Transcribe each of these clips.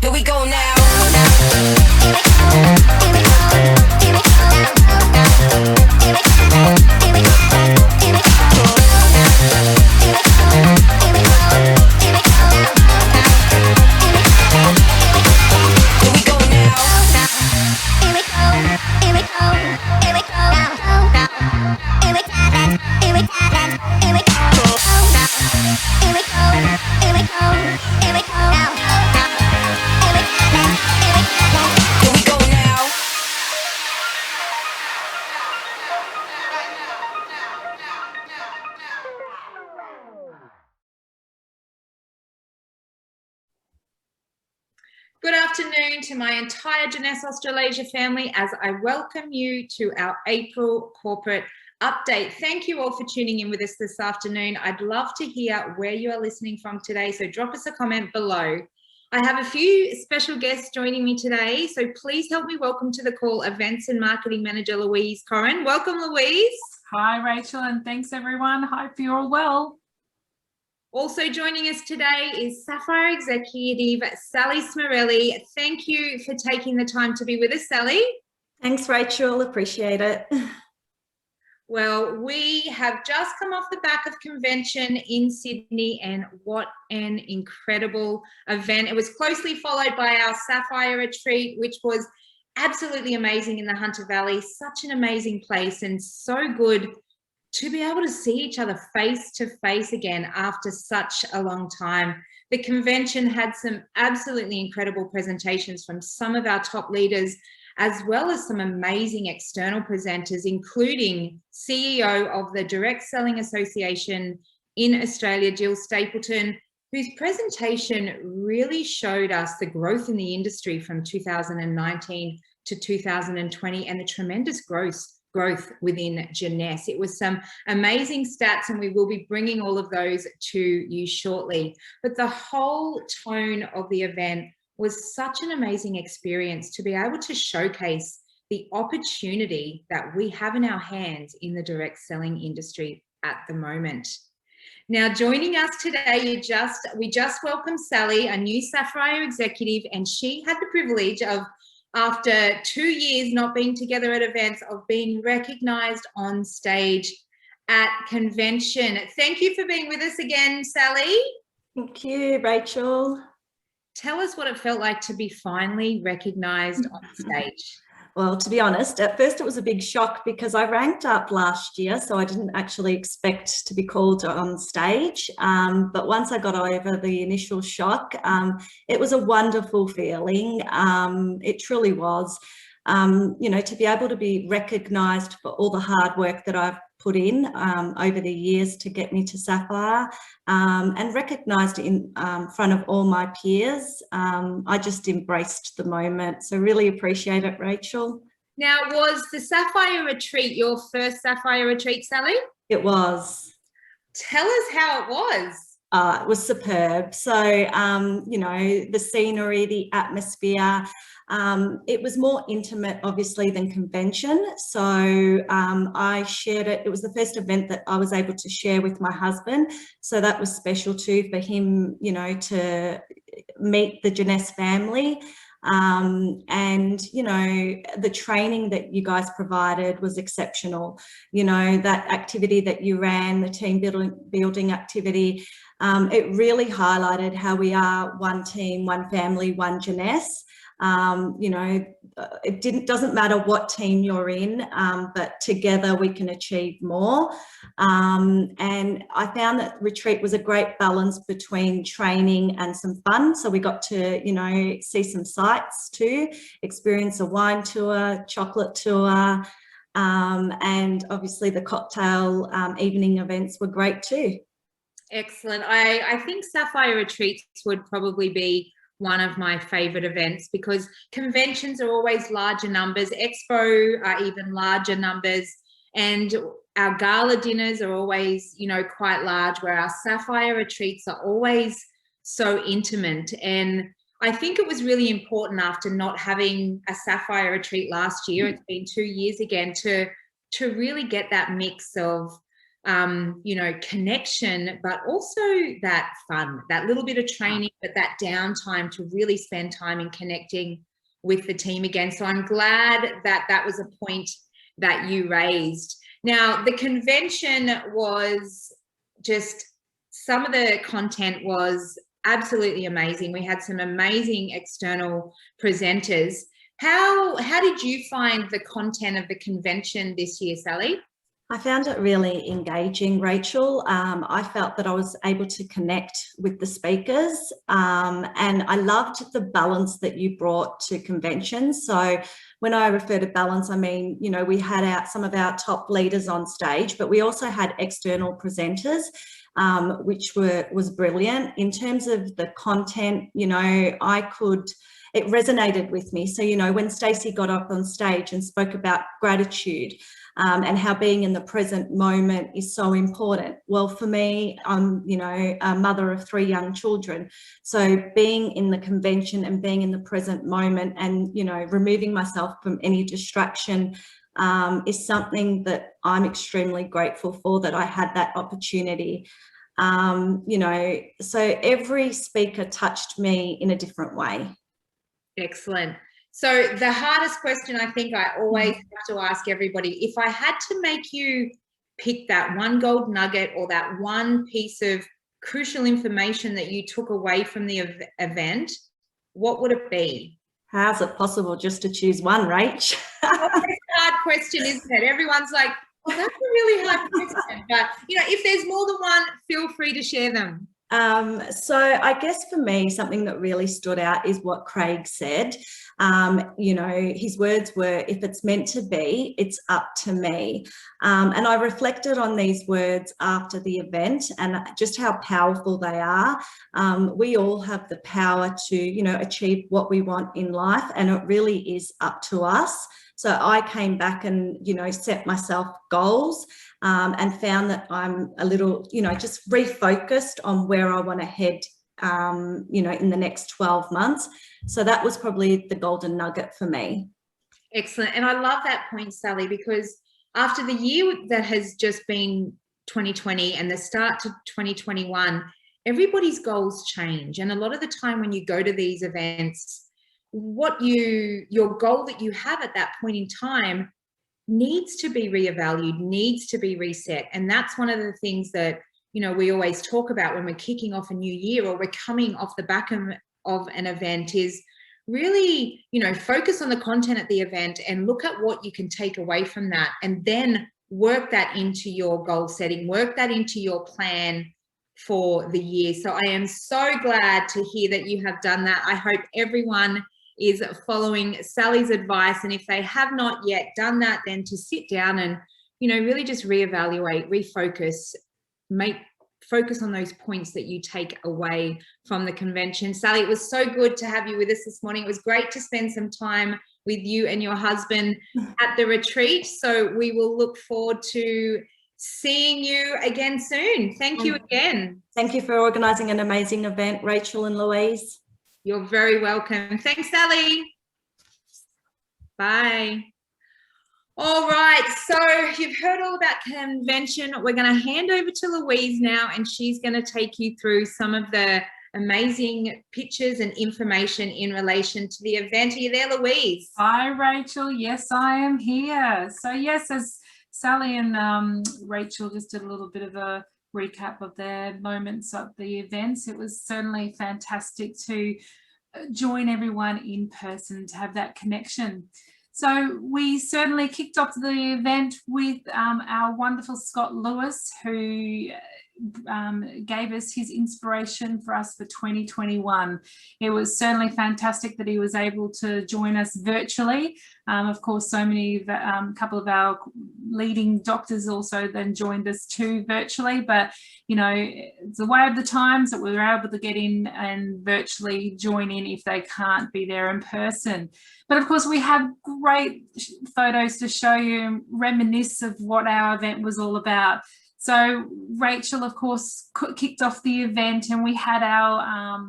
Here we go now. Good afternoon to my entire Jeunesse Australasia family as I welcome you to our April corporate update. Thank you all for tuning in with us this afternoon. I'd love to hear where you are listening from today, so drop us a comment below. I have a few special guests joining me today, so please help me welcome to the call Events and Marketing Manager Louise Corrin. Welcome, Louise. Hi, Rachel, and thanks everyone. Hope you're all well. Also joining us today is Sapphire Executive Sally Smirelli. Thank you for taking the time to be with us, Sally. Thanks, Rachel. Appreciate it. Well, we have just come off the back of convention in Sydney, and what an incredible event. It was closely followed by our Sapphire retreat, which was absolutely amazing in the Hunter Valley. Such an amazing place and so good to be able to see each other face to face again after such a long time. The convention had some absolutely incredible presentations from some of our top leaders, as well as some amazing external presenters, including CEO of the Direct Selling Association in Australia, Jill Stapleton, whose presentation really showed us the growth in the industry from 2019 to 2020 and the tremendous growth within Jeunesse. It was some amazing stats, and we will be bringing all of those to you shortly. But the whole tone of the event was such an amazing experience to be able to showcase the opportunity that we have in our hands in the direct selling industry at the moment. Now, joining us today, we just welcomed Sally, a new Sapphire executive, and she had the privilege of, after 2 years not being together at events, of being recognised on stage at convention. Thank you for being with us again, Sally. Thank you, Rachel. Tell us what it felt like to be finally recognised on stage. Well, to be honest, at first it was a big shock because I ranked up last year, so I didn't actually expect to be called on stage. But once I got over the initial shock, it was a wonderful feeling. It truly was. You know, to be able to be recognised for all the hard work that I've put in over the years to get me to Sapphire, and recognised in front of all my peers. I just embraced the moment. So really appreciate it, Rachel. Now, was the Sapphire retreat your first Sapphire retreat, Sally? It was. Tell us how it was. It was superb. So, you know, the scenery, the atmosphere, it was more intimate, obviously, than convention. So I shared it. It was the first event that I was able to share with my husband. So that was special too for him, you know, to meet the Jeunesse family. And, you know, the training that you guys provided was exceptional. You know, that activity that you ran, the team building activity, it really highlighted how we are one team, one family, one Jeunesse. You know, it doesn't matter what team you're in, but together we can achieve more. And I found that retreat was a great balance between training and some fun. So we got to, you know, see some sights too, experience a wine tour, chocolate tour, and obviously the cocktail evening events were great too. Excellent. I think Sapphire retreats would probably be one of my favorite events, because conventions are always larger numbers, expo are even larger numbers, and our gala dinners are always, you know, quite large, where our sapphire retreats are always so intimate. And I think it was really important, after not having a sapphire retreat last year, it's been 2 years again, to really get that mix of you know, connection, but also that fun, that little bit of training, but that downtime to really spend time in connecting with the team again. So I'm glad that that was a point that you raised. Now, the convention was just, some of the content was absolutely amazing. We had some amazing external presenters. How did you find the content of the convention this year, Sally? I found it really engaging, Rachel. I felt that I was able to connect with the speakers, and I loved the balance that you brought to conventions. So when I refer to balance, I mean, you know, we had some of our top leaders on stage, but we also had external presenters, which was brilliant. In terms of the content, you know, it resonated with me. So, you know, when Stacey got up on stage and spoke about gratitude, and how being in the present moment is so important. Well, for me, I'm, you know, a mother of 3 young children. So being in the convention and being in the present moment and, you know, removing myself from any distraction is something that I'm extremely grateful for, that I had that opportunity. You know, so every speaker touched me in a different way. Excellent. So the hardest question I think I always have to ask everybody, if I had to make you pick that one gold nugget or that one piece of crucial information that you took away from the event, what would it be? How's it possible just to choose one, Rach? Well, it's a hard question, isn't it? Everyone's like, well, that's a really hard question. But, you know, if there's more than one, feel free to share them. So I guess for me, something that really stood out is what Craig said. You know, his words were, if it's meant to be, it's up to me. And I reflected on these words after the event and just how powerful they are. We all have the power to, you know, achieve what we want in life, and it really is up to us. So I came back and, you know, set myself goals and found that I'm a little, you know, just refocused on where I want to head, you know, in the next 12 months. So that was probably the golden nugget for me. Excellent. And I love that point, Sally, because after the year that has just been 2020 and the start to 2021, everybody's goals change. And a lot of the time when you go to these events, your goal that you have at that point in time needs to be reevaluated, needs to be reset. And that's one of the things that, you know, we always talk about when we're kicking off a new year or we're coming off the back of an event, is really, you know, focus on the content at the event and look at what you can take away from that, and then work that into your goal setting, work that into your plan for the year. So I am so glad to hear that you have done that. I hope everyone is following Sally's advice, and if they have not yet done that, then to sit down and, you know, really just reevaluate, refocus, focus on those points that you take away from the convention. Sally, it was so good to have you with us this morning. It was great to spend some time with you and your husband at the retreat. So we will look forward to seeing you again soon. Thank you again. Thank you for organising an amazing event, Rachel and Louise. You're very welcome. Thanks, Sally. Bye. All right, so you've heard all about convention. We're going to hand over to Louise now, and she's going to take you through some of the amazing pictures and information in relation to the event. Are you there, Louise? Hi, Rachel. Yes, I am here. So yes, as Sally and Rachel just did a little bit of a recap of their moments at the events, it was certainly fantastic to join everyone in person, to have that connection. So we certainly kicked off the event with our wonderful Scott Lewis, who gave us his inspiration for us for 2021. It was certainly fantastic that he was able to join us virtually. Of course, so many, couple of our leading doctors also then joined us too virtually, but you know, it's the way of the times that we were able to get in and virtually join in if they can't be there in person. But of course, we have great photos to show you, reminisce of what our event was all about. So Rachel, of course, kicked off the event, and we had our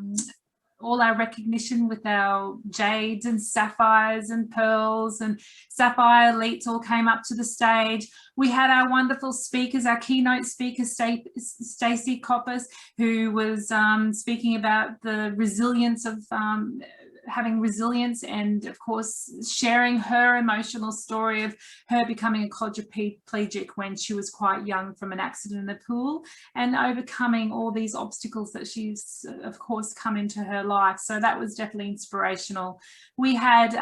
all our recognition with our jades and sapphires and pearls, and sapphire elites all came up to the stage. We had our wonderful speakers, our keynote speaker, Stacey Coppers, who was speaking about the resilience of having resilience, and of course sharing her emotional story of her becoming a quadriplegic when she was quite young from an accident in the pool, and overcoming all these obstacles that she's of course come into her life. So that was definitely inspirational. We had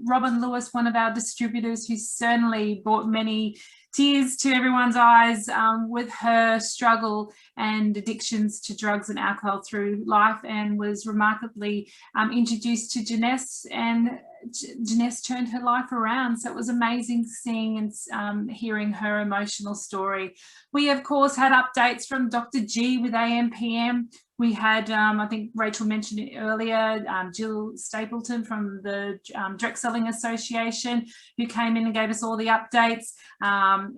Robin Lewis, one of our distributors, who certainly brought many tears to everyone's eyes with her struggle and addictions to drugs and alcohol through life, and was remarkably introduced to Jeunesse, and Jeunesse turned her life around. So it was amazing seeing and hearing her emotional story. We of course had updates from Dr. G with AMPM. We had, I think Rachel mentioned it earlier, Jill Stapleton from the Direct Selling Association, who came in and gave us all the updates.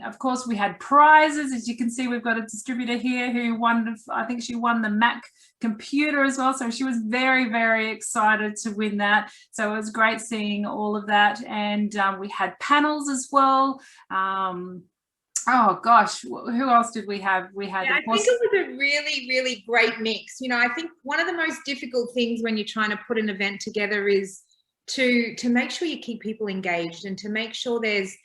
Of course, we had prizes. As you can see, we've got a distributor here who won, I think she won the Mac computer as well. So she was very, very excited to win that. So it was great seeing all of that. And we had panels as well. Oh gosh, who else did we have? We had, yeah, I think it was a really, really great mix. You know, I think one of the most difficult things when you're trying to put an event together is to make sure you keep people engaged, and to make sure there's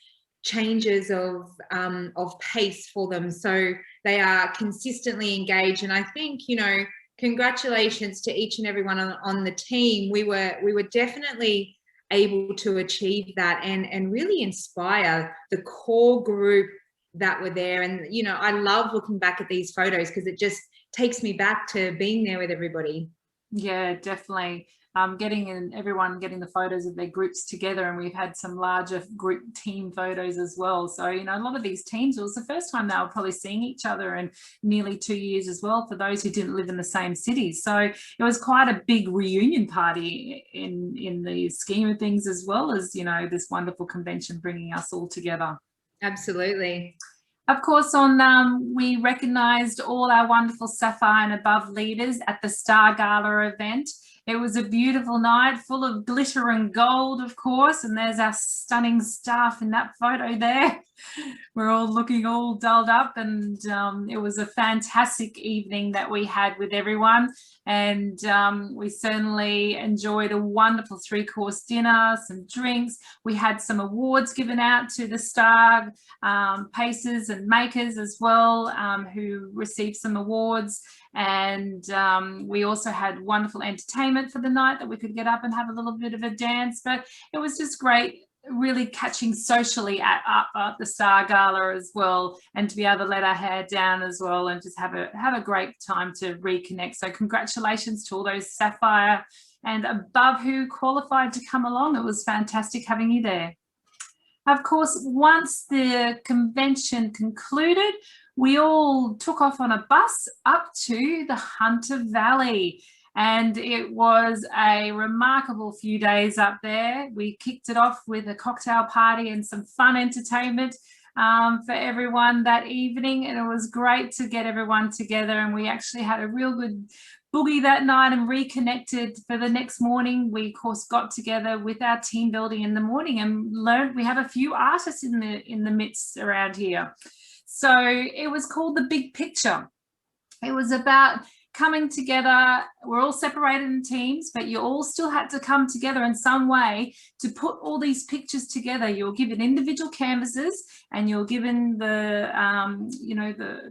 changes of pace for them, so they are consistently engaged. And I think, you know, congratulations to each and everyone on the team. We were definitely able to achieve that and really inspire the core group that were there. And you know, I love looking back at these photos because it just takes me back to being there with everybody. Yeah, definitely. Everyone getting the photos of their groups together, and we've had some larger group team photos as well. So, you know, a lot of these teams, it was the first time they were probably seeing each other in nearly 2 years as well, for those who didn't live in the same city. So it was quite a big reunion party in the scheme of things, as well as, you know, this wonderful convention bringing us all together. Absolutely. Of course, we recognised all our wonderful Sapphire and above leaders at the Star Gala event. It was a beautiful night full of glitter and gold, of course, and there's our stunning staff in that photo there. We're all looking all dolled up, and it was a fantastic evening that we had with everyone. And we certainly enjoyed a wonderful 3-course dinner, some drinks. We had some awards given out to the star pacers and makers as well, who received some awards. And we also had wonderful entertainment for the night that we could get up and have a little bit of a dance. But it was just great, really catching socially at the Star Gala as well, and to be able to let our hair down as well, and just have a great time to reconnect. So congratulations to all those Sapphire and above who qualified to come along. It was fantastic having you there. Of course, once the convention concluded, we all took off on a bus up to the Hunter Valley. And it was a remarkable few days up there. We kicked it off with a cocktail party and some fun entertainment for everyone that evening. And it was great to get everyone together. And we actually had a real good boogie that night and reconnected for the next morning. We, of course, got together with our team building in the morning and learned we have a few artists in the midst around here. So it was called The Big Picture. It was about coming together. We're all separated in teams, but you all still had to come together in some way to put all these pictures together. You're given individual canvases, and you're given the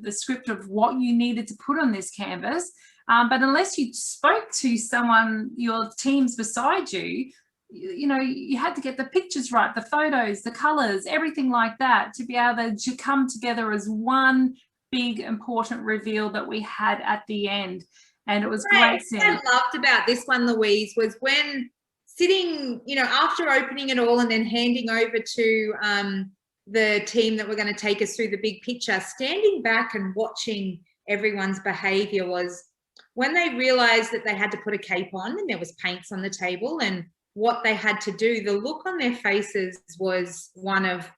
the script of what you needed to put on this canvas. But unless you spoke to someone, your teams beside you, you had to get the pictures right, the photos, the colors, everything like that, to be able to come together as one big important reveal that we had at the end, and it was Right. great seeing. What I loved about this one, Louise, was when sitting, you know, after opening it all and then handing over to the team that were going to take us through the big picture, standing back and watching everyone's behavior was when they realized that they had to put a cape on and there was paints on the table and what they had to do, the look on their faces was one of,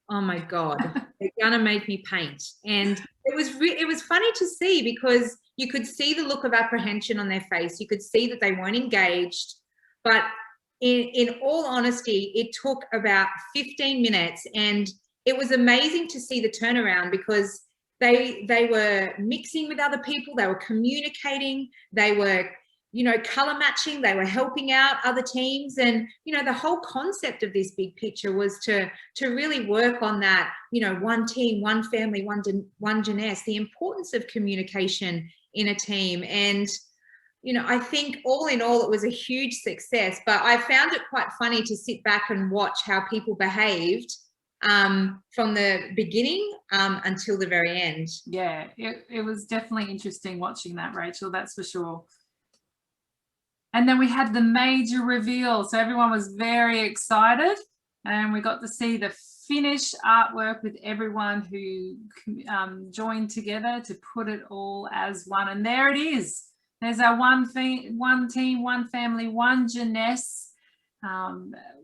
oh my God, they're going to make me paint. And it was funny to see because you could see the look of apprehension on their face. You could see that they weren't engaged, but in all honesty, it took about 15 minutes and it was amazing to see the turnaround because they were mixing with other people, they were communicating, they were, you know, color matching, they were helping out other teams. And, you know, the whole concept of this big picture was to really work on that, you know, one team, one family, one Jeunesse, the importance of communication in a team. And, you know, I think all in all, it was a huge success, but I found it quite funny to sit back and watch how people behaved from the beginning until the very end. Yeah, it was definitely interesting watching that, Rachel, that's for sure. And then we had the major reveal, so everyone was very excited and we got to see the finished artwork with everyone who joined together to put it all as one. And there it is. There's our one team, one family, one Jeunesse.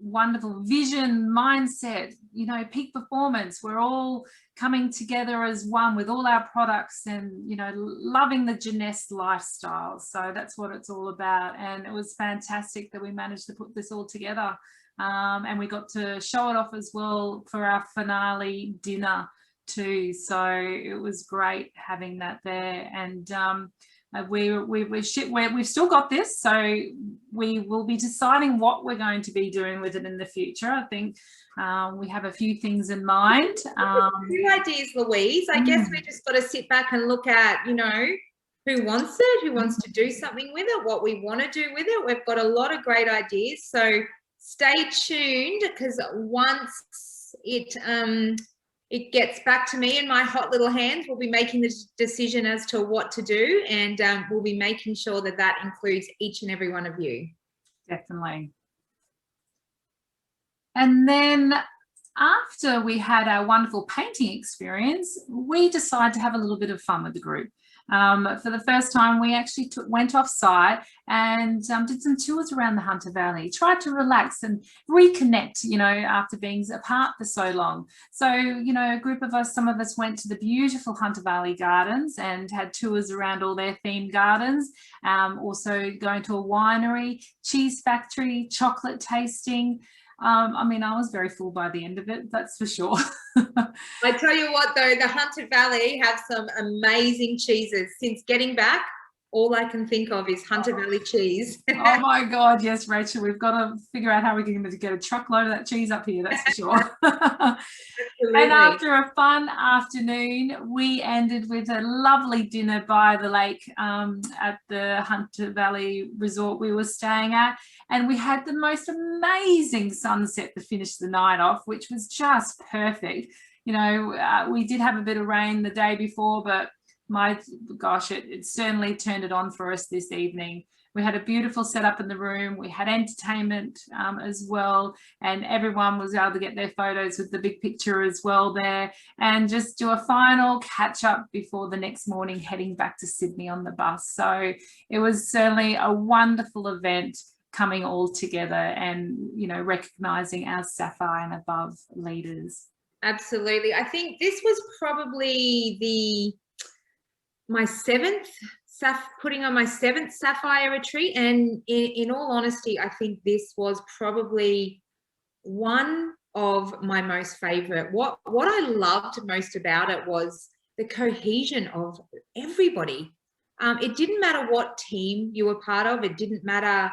Wonderful vision, mindset, you know, peak performance. We're all coming together as one with all our products and, you know, loving the Jeunesse lifestyle. So that's what it's all about. And it was fantastic that we managed to put this all together. And we got to show it off as well for our finale dinner too. So it was great having that there. And we've still got this, so we will be deciding what we're going to be doing with it in the future. I think we have a few things in mind. Few ideas, Louise. I guess we just got to sit back and look at, you know, who wants it, who wants to do something with it, what we want to do with it. We've got a lot of great ideas, so stay tuned because once it gets back to me in my hot little hands, we'll be making the decision as to what to do, and we'll be making sure that that includes each and every one of you. Definitely. And then after we had our wonderful painting experience, we decided to have a little bit of fun with the group. For the first time, we actually went off site and did some tours around the Hunter Valley, tried to relax and reconnect, you know, after being apart for so long. So, you know, a group of us, some of us went to the beautiful Hunter Valley Gardens and had tours around all their themed gardens, also going to a winery, cheese factory, chocolate tasting. I mean, I was very full by the end of it, that's for sure. I tell you what, though, the Hunter Valley have some amazing cheeses. Since getting back, all I can think of is Hunter Valley cheese. Oh my God, yes, Rachel, we've got to figure out how we can get a truckload of that cheese up here, that's for sure. And after a fun afternoon, we ended with a lovely dinner by the lake at the Hunter Valley resort we were staying at. And we had the most amazing sunset to finish the night off, which was just perfect. You know, we did have a bit of rain the day before, but my gosh, it certainly turned it on for us this evening. We had a beautiful setup in the room. We had entertainment as well, and everyone was able to get their photos with the big picture as well there, and just do a final catch up before the next morning heading back to Sydney on the bus. So it was certainly a wonderful event coming all together and, you know, recognising our Sapphire and Above leaders. Absolutely. I think this was probably putting on my seventh Sapphire retreat, and in all honesty, I think this was probably one of my most favorite. What I loved most about it was the cohesion of everybody. It didn't matter what team you were part of, it didn't matter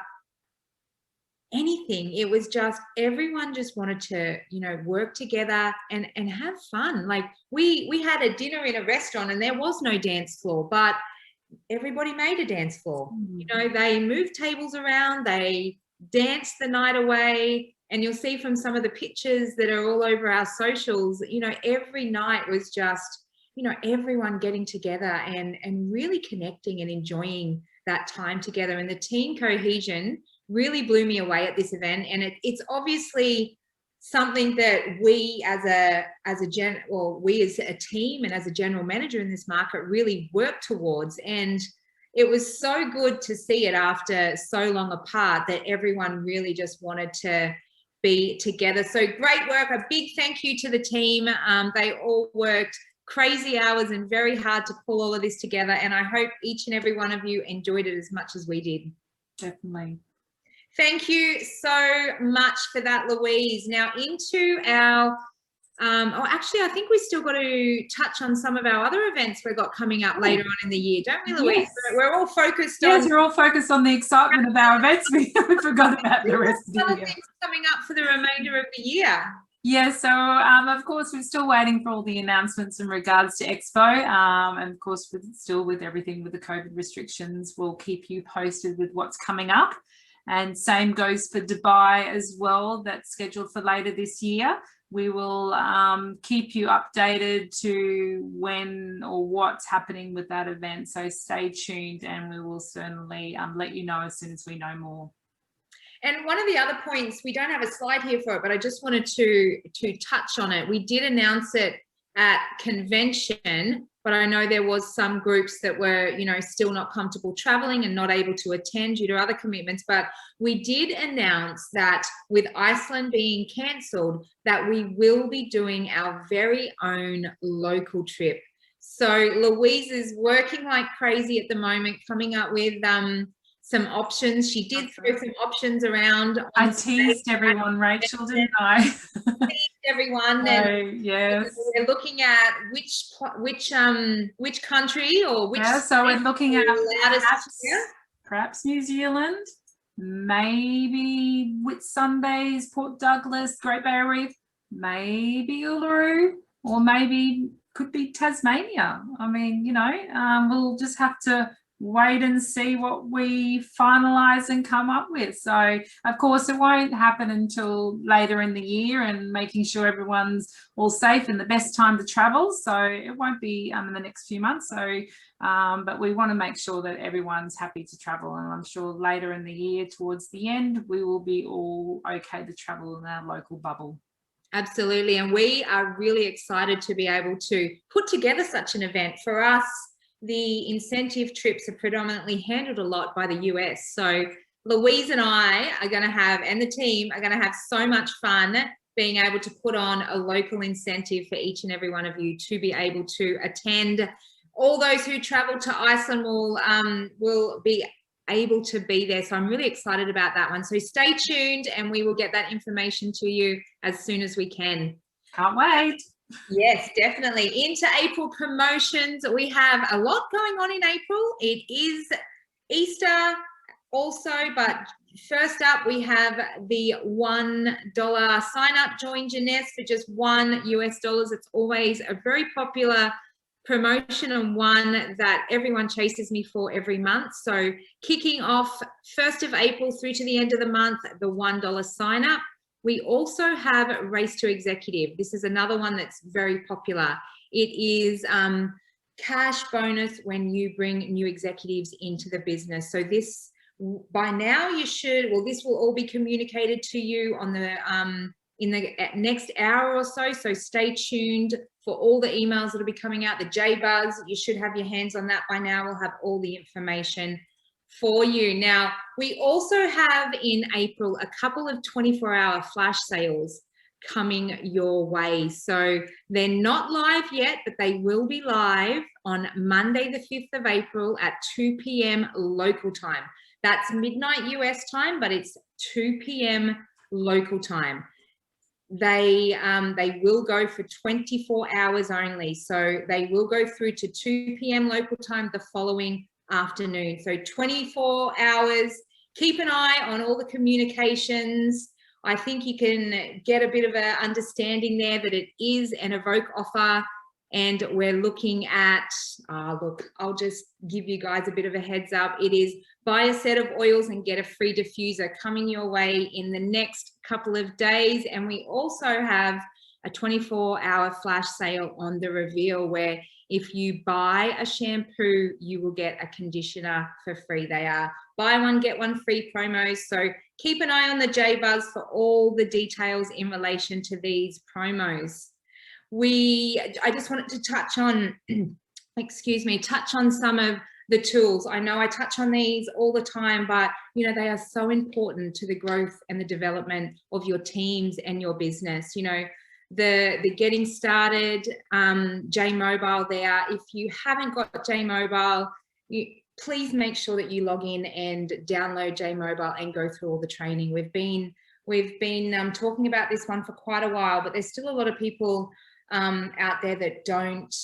anything. It was just everyone just wanted to, you know, work together and have fun. Like we had a dinner in a restaurant and there was no dance floor, but everybody made a dance floor. You know, they moved tables around, they danced the night away, and you'll see from some of the pictures that are all over our socials, you know, every night was just you know, everyone getting together and really connecting and enjoying that time together. And the team cohesion really blew me away at this event. And it's obviously something that we as a team and as a general manager in this market really work towards. And it was so good to see it after so long apart that everyone really just wanted to be together. So great work. A big thank you to the team. They all worked crazy hours and very hard to pull all of this together. And I hope each and every one of you enjoyed it as much as we did. Definitely. Thank you so much for that, Louise. Now into our, actually, I think we still got to touch on some of our other events we've got coming up later on in the year, don't we, Louise? Yes. We're all focused on... Yes, we're all focused on the excitement of our events. We forgot about the rest of the other year. things coming up for the remainder of the year. Yeah, so of course we're still waiting for all the announcements in regards to Expo, and of course still with everything with the COVID restrictions, we'll keep you posted with what's coming up. And same goes for Dubai as well, that's scheduled for later this year. We will keep you updated to when or what's happening with that event, so stay tuned and we will certainly let you know as soon as we know more. And one of the other points, we don't have a slide here for it, but I just wanted to touch on it. We did announce it at convention, but I know there was some groups that were, you know, still not comfortable traveling and not able to attend due to other commitments. But we did announce that with Iceland being cancelled, that we will be doing our very own local trip. So Louise is working like crazy at the moment, coming up with some options. She did throw some options around. I teased everyone, Rachel, didn't I? Teased everyone. And yes. we're looking at which country or which. Yeah, so we're looking at perhaps New Zealand, maybe Whitsundays, Port Douglas, Great Barrier Reef, maybe Uluru, or maybe could be Tasmania. I mean, you know, we'll just have to wait and see what we finalize and come up with. So of course it won't happen until later in the year, and making sure everyone's all safe and the best time to travel, so it won't be in the next few months. So but we want to make sure that everyone's happy to travel, and I'm sure later in the year towards the end we will be all okay to travel in our local bubble. Absolutely, and we are really excited to be able to put together such an event. For us, the incentive trips are predominantly handled a lot by the US. So Louise and I are going to have, and the team are going to have so much fun being able to put on a local incentive for each and every one of you to be able to attend. All those who travel to Iceland will be able to be there. So I'm really excited about that one. So stay tuned and we will get that information to you as soon as we can. Can't wait. Yes, definitely. Into April promotions, we have a lot going on in April. It is Easter also, but first up we have the $1 sign up, join Jeunesse for just $1 US. It's always a very popular promotion and one that everyone chases me for every month. So kicking off 1st of April through to the end of the month, the $1 sign up. We also have Race to Executive. This is another one that's very popular. It is cash bonus when you bring new executives into the business. So this, by now you should, well, this will all be communicated to you on the in the next hour or so. So stay tuned for all the emails that'll be coming out. The JBuzz, you should have your hands on that by now. We'll have all the information for you. Now, we also have in April a couple of 24-hour flash sales coming your way. So they're not live yet, but they will be live on Monday, the 5th of April at 2 p.m. local time. That's midnight US time, but it's 2 p.m. local time. They will go for 24 hours only. So they will go through to 2 p.m. local time the following afternoon. So 24 hours. Keep an eye on all the communications. I think you can get a bit of an understanding there that it is an Evoke offer, and we're looking at, look, I'll just give you guys a bit of a heads up. It is buy a set of oils and get a free diffuser coming your way in the next couple of days. And we also have a 24-hour flash sale on the reveal, where if you buy a shampoo, you will get a conditioner for free. They are buy one, get one free promos. So keep an eye on the JBuzz for all the details in relation to these promos. I just wanted to touch on, touch on some of the tools. I know I touch on these all the time, but you know, they are so important to the growth and the development of your teams and your business. You know, the getting started, J Mobile there. If you haven't got J Mobile, please make sure that you log in and download J Mobile and go through all the training. We've been talking about this one for quite a while, but there's still a lot of people out there that don't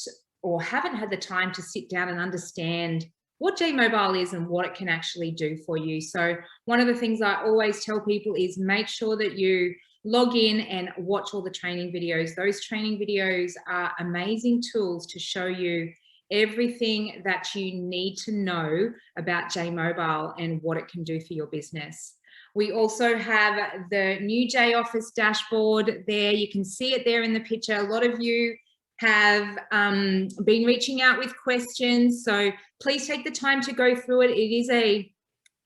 or haven't had the time to sit down and understand what J Mobile is and what it can actually do for you. So one of the things I always tell people is make sure that you log in and watch all the training videos. Those training videos are amazing tools to show you everything that you need to know about J Mobile and what it can do for your business. We also have the new J Office dashboard there. You can see it there in the picture. A lot of you have been reaching out with questions, so please take the time to go through it.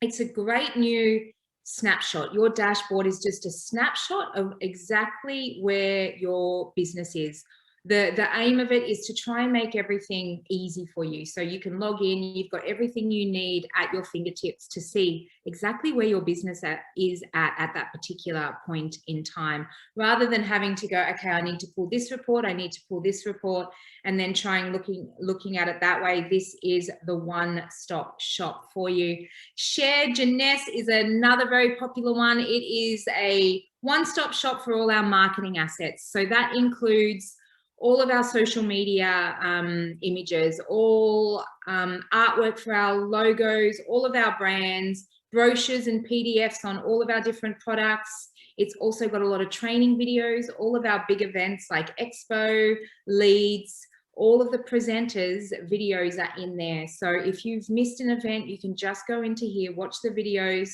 It's a great new snapshot. Your dashboard is just a snapshot of exactly where your business is. The aim of it is to try and make everything easy for you. So you can log in, you've got everything you need at your fingertips to see exactly where your business is at that particular point in time, rather than having to go, okay, I need to pull this report, I need to pull this report, and then trying looking at it that way. This is the one-stop shop for you. Shared Jeunesse is another very popular one. It is a one-stop shop for all our marketing assets. So that includes all of our social media images, all artwork for our logos, all of our brands, brochures and PDFs on all of our different products. It's also got a lot of training videos, all of our big events like Expo, Leads, all of the presenters' videos are in there. So if you've missed an event, you can just go into here, watch the videos,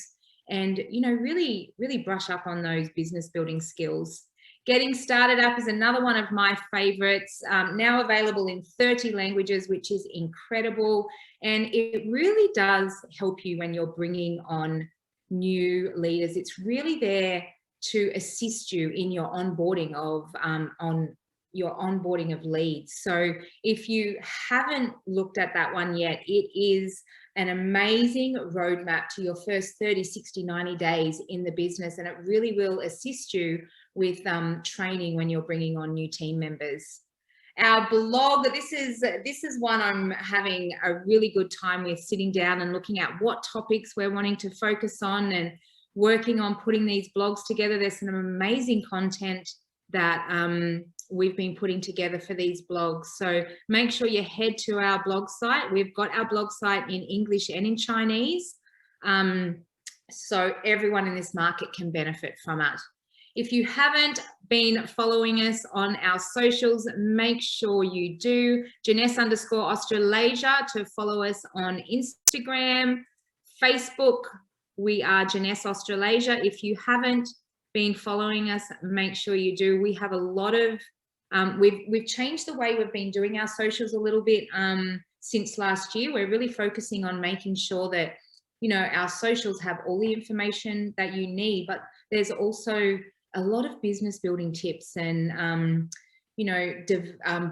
and you know, really brush up on those business building skills. Getting Started App is another one of my favorites, now available in 30 languages, which is incredible. And it really does help you when you're bringing on new leaders. It's really there to assist you in your onboarding of leads. So if you haven't looked at that one yet, it is an amazing roadmap to your first 30, 60, 90 days in the business. And it really will assist you with training when you're bringing on new team members. Our blog, this is one I'm having a really good time with, sitting down and looking at what topics we're wanting to focus on and working on putting these blogs together. There's some amazing content that we've been putting together for these blogs. So make sure you head to our blog site. We've got our blog site in English and in Chinese. So everyone in this market can benefit from it. If you haven't been following us on our socials, make sure you do. Jeunesse_Australasia to follow us on Instagram, Facebook. We are Jeunesse Australasia. If you haven't been following us, make sure you do. We have a lot of, we've changed the way we've been doing our socials a little bit since last year. We're really focusing on making sure that, you know, our socials have all the information that you need, but there's also a lot of business building tips and, you know,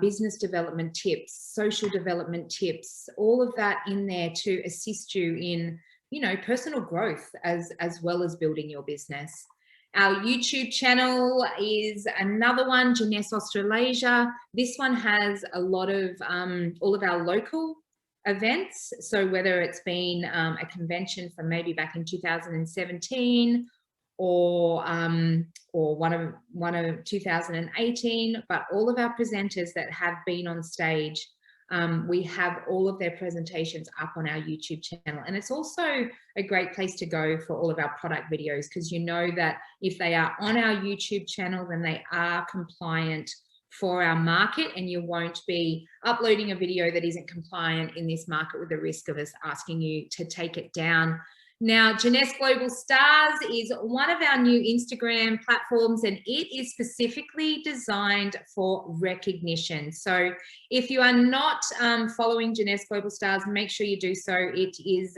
business development tips, social development tips, all of that in there to assist you in, you know, personal growth as well as building your business. Our YouTube channel is another one, Jeunesse Australasia. This one has a lot of all of our local events. So whether it's been a convention from maybe back in 2017 or one of 2018, but all of our presenters that have been on stage, we have all of their presentations up on our YouTube channel. And it's also a great place to go for all of our product videos, because you know that if they are on our YouTube channel, then they are compliant for our market, and you won't be uploading a video that isn't compliant in this market with the risk of us asking you to take it down. Now, Jeunesse Global Stars is one of our new Instagram platforms, and it is specifically designed for recognition. So if you are not following Jeunesse Global Stars, make sure you do so. It is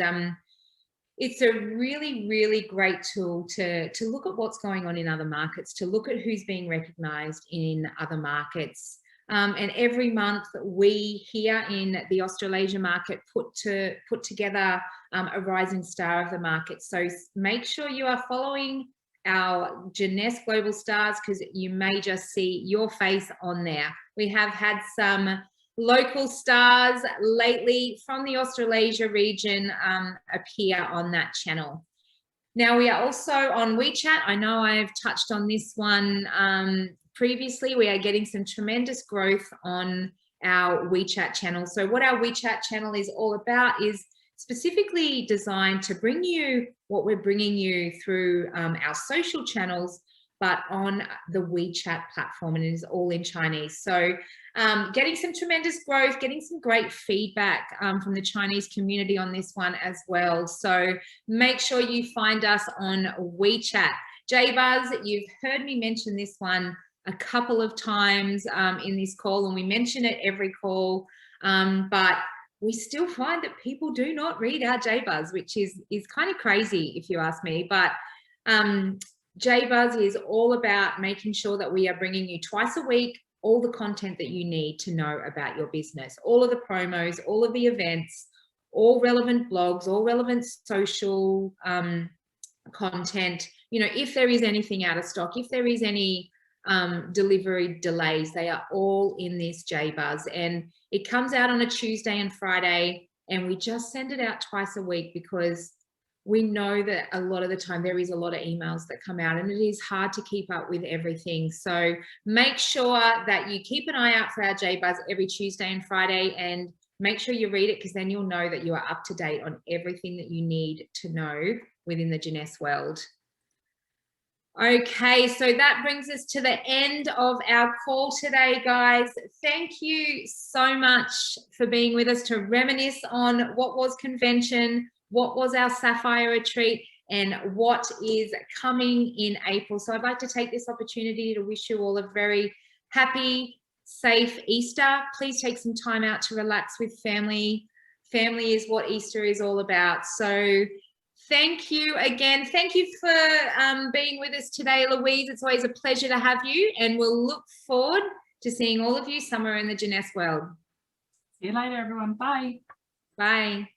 it's a really, really great tool to look at what's going on in other markets, to look at who's being recognized in other markets. And every month we here in the Australasia market put together a rising star of the market. So make sure you are following our Jeunesse Global Stars, because you may just see your face on there. We have had some local stars lately from the Australasia region appear on that channel. Now, we are also on WeChat. I know I've touched on this one previously. We are getting some tremendous growth on our WeChat channel. So what our WeChat channel is all about is specifically designed to bring you what we're bringing you through our social channels, but on the WeChat platform, and it is all in Chinese. So getting some tremendous growth, getting some great feedback from the Chinese community on this one as well. So make sure you find us on WeChat. J-Buzz, you've heard me mention this one a couple of times in this call, and we mention it every call, but we still find that people do not read our J-Buzz, which is kind of crazy if you ask me. But J-Buzz is all about making sure that we are bringing you twice a week all the content that you need to know about your business, all of the promos, all of the events, all relevant blogs, all relevant social content. You know, if there is anything out of stock, if there is any delivery delays, they are all in this J-Buzz, and it comes out on a Tuesday and Friday, and we just send it out twice a week because we know that a lot of the time there is a lot of emails that come out, and it is hard to keep up with everything. So make sure that you keep an eye out for our J-Buzz every Tuesday and Friday, and make sure you read it, because then you'll know that you are up to date on everything that you need to know within the Jeunesse world. Okay, so that brings us to the end of our call today, guys. Thank you so much for being with us to reminisce on what was convention, what was our Sapphire retreat, and what is coming in April. So I'd like to take this opportunity to wish you all a very happy, safe Easter. Please take some time out to relax with family. Family is what Easter is all about. So thank you again. Thank you for being with us today, Louise. It's always a pleasure to have you, and we'll look forward to seeing all of you somewhere in the Jeunesse world. See you later, everyone. Bye. Bye.